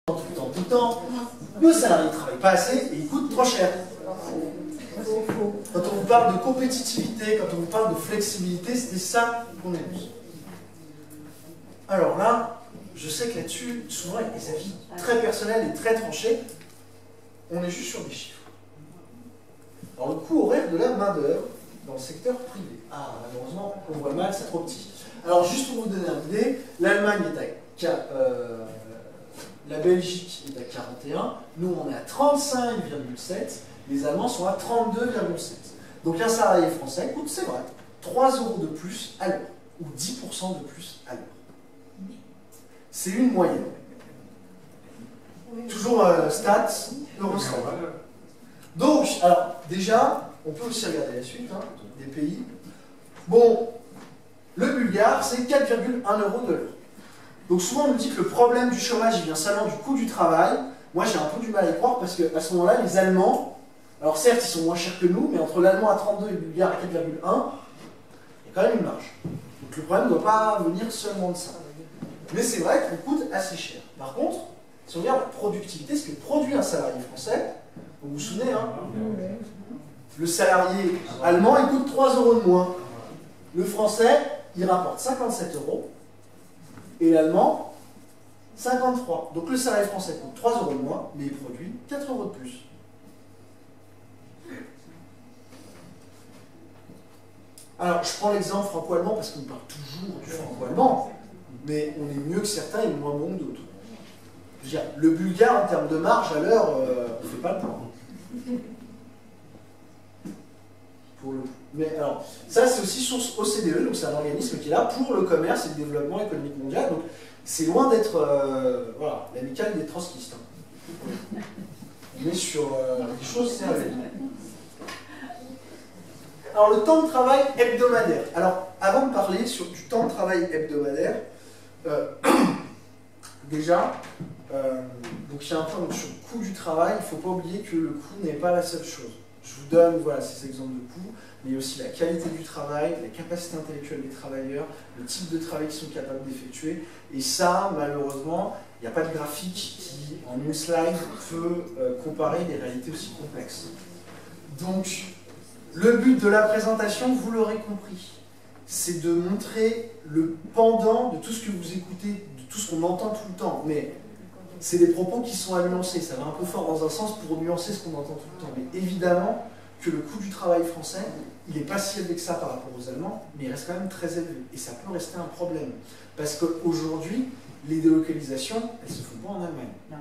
tout le temps. Le salarié ne travaille pas assez et il coûte trop cher. Quand on vous parle de compétitivité, quand on vous parle de flexibilité, c'était ça qu'on a vu. Alors là, je sais que là-dessus, souvent avec des avis très personnels et très tranchés, on est juste sur des chiffres. Alors le coût horaire de la main-d'œuvre dans le secteur privé. Ah, malheureusement, on voit mal, c'est trop petit. Alors juste pour vous donner une idée, l'Allemagne est à la Belgique est à 41, nous on est à 35,7, les Allemands sont à 32,7. Donc un salarié français coûte, c'est vrai, 3 € de plus à l'heure, ou 10% de plus à l'heure. C'est une moyenne. Toujours stats, Eurostat. Donc, alors, déjà, on peut aussi regarder la suite, hein, des pays. Bon, le Bulgare, c'est 4,1 € de l'heure. Donc souvent, on nous dit que le problème du chômage, il vient seulement du coût du travail. Moi, j'ai un peu du mal à y croire, parce qu'à ce moment-là, les Allemands, alors certes, ils sont moins chers que nous, mais entre l'Allemand à 32 et le Bulgare à 4,1, il y a quand même une marge. Donc le problème ne doit pas venir seulement de ça. Mais c'est vrai qu'on coûte assez cher. Par contre, si on regarde la productivité, ce que produit un salarié français, vous vous souvenez, hein, le salarié allemand, il coûte 3 € de moins. Le français, il rapporte 57 €, et l'allemand, 53. Donc le salarié français coûte 3 € de moins, mais il produit 4 € de plus. Alors, je prends l'exemple franco-allemand parce qu'on parle toujours du franco-allemand, mais on est mieux que certains et moins bon que d'autres. Je veux dire, le bulgare, en termes de marge à l'heure, on ne fait pas le point. Pour le coup. Mais alors, ça c'est aussi source OCDE, donc c'est un organisme qui est là pour le commerce et le développement économique mondial. Donc c'est loin d'être voilà, l'amicale des trotskistes. Hein. On est sur des choses sérieuses. Alors le temps de travail hebdomadaire. Alors avant de parler du temps de travail hebdomadaire, déjà, donc il y a un point sur le coût du travail. Il ne faut pas oublier que le coût n'est pas la seule chose. Je vous donne voilà, ces exemples de coûts, mais il y a aussi la qualité du travail, la capacité intellectuelle des travailleurs, le type de travail qu'ils sont capables d'effectuer. Et ça, malheureusement, il n'y a pas de graphique qui, en une slide, peut comparer des réalités aussi complexes. Donc, le but de la présentation, vous l'aurez compris, c'est de montrer le pendant de tout ce que vous écoutez, de tout ce qu'on entend tout le temps. Mais c'est des propos qui sont à nuancer. Ça va un peu fort dans un sens pour nuancer ce qu'on entend tout le temps. Mais évidemment que le coût du travail français, il n'est pas si élevé que ça par rapport aux Allemands, mais il reste quand même très élevé. Et ça peut rester un problème. Parce qu'aujourd'hui, les délocalisations, elles ne se font pas en Allemagne. Non.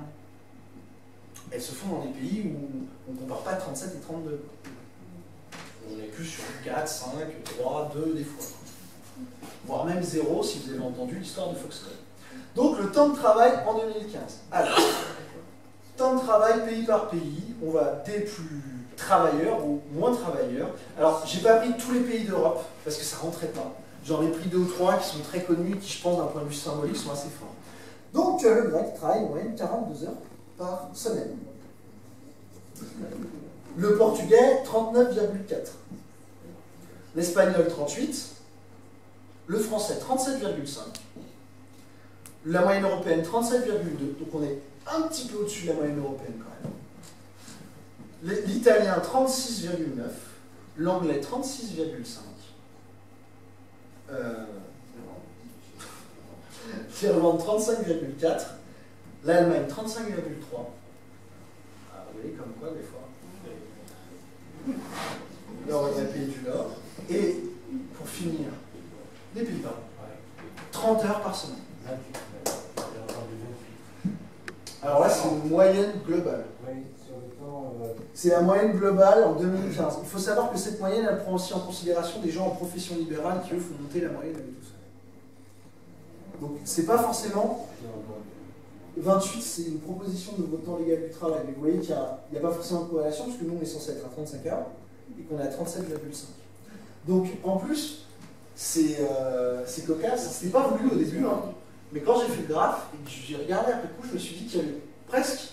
Elles se font dans des pays où on ne compare pas 37 et 32. On est plus sur 4, 5, 3, 2 des fois. Voire même 0 si vous avez entendu l'histoire de Foxconn. Donc le temps de travail en 2015. Alors, temps de travail pays par pays, on va des plus travailleurs ou moins travailleurs. Alors, j'ai pas pris tous les pays d'Europe parce que ça rentrait pas. J'en ai pris 2 ou 3 qui sont très connus et qui, je pense, d'un point de vue symbolique, sont assez forts. Donc, le grec travaille en moyenne 42 heures par semaine. Le portugais, 39,4. L'espagnol, 38. Le français, 37,5. La moyenne européenne, 37,2. Donc on est un petit peu au-dessus de la moyenne européenne quand même. L'italien, 36,9. L'anglais, 36,5. L'Irlande, 35,4. L'Allemagne, 35,3. Ah, vous voyez comme quoi des fois. Nord et pays du Nord. Et pour finir, les Pays-Bas. 30 heures par semaine. Alors là, c'est une moyenne globale. C'est la moyenne globale en 2015. Il faut savoir que cette moyenne, elle prend aussi en considération des gens en profession libérale qui, eux, font monter la moyenne avec tout ça. Donc, c'est pas forcément... 28, c'est une proposition de votre temps légal du travail. Mais vous voyez qu'il n'y a pas forcément de corrélation, parce que nous, on est censé être à 35 heures, et qu'on est à 37,5. Donc, en plus, c'est cocasse. C'était pas voulu au début, hein. Mais quand j'ai fait le graphe, et que j'ai regardé après coup, je me suis dit qu'il y avait presque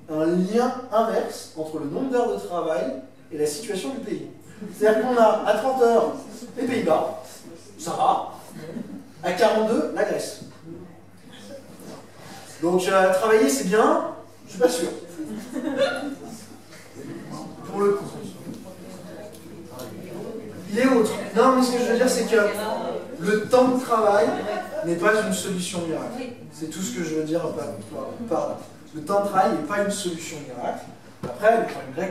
un lien inverse entre le nombre d'heures de travail et la situation du pays. C'est-à-dire qu'on a à 30 heures les Pays-Bas, ça va, à 42, la Grèce. Donc travailler c'est bien, je suis pas sûr. Pour le coup. Il est autre. Non, mais ce que je veux dire, c'est que le temps de travail n'est pas une solution miracle. C'est tout ce que je veux dire par là. Le temps de travail n'est pas une solution miracle. Après, il y a une règle.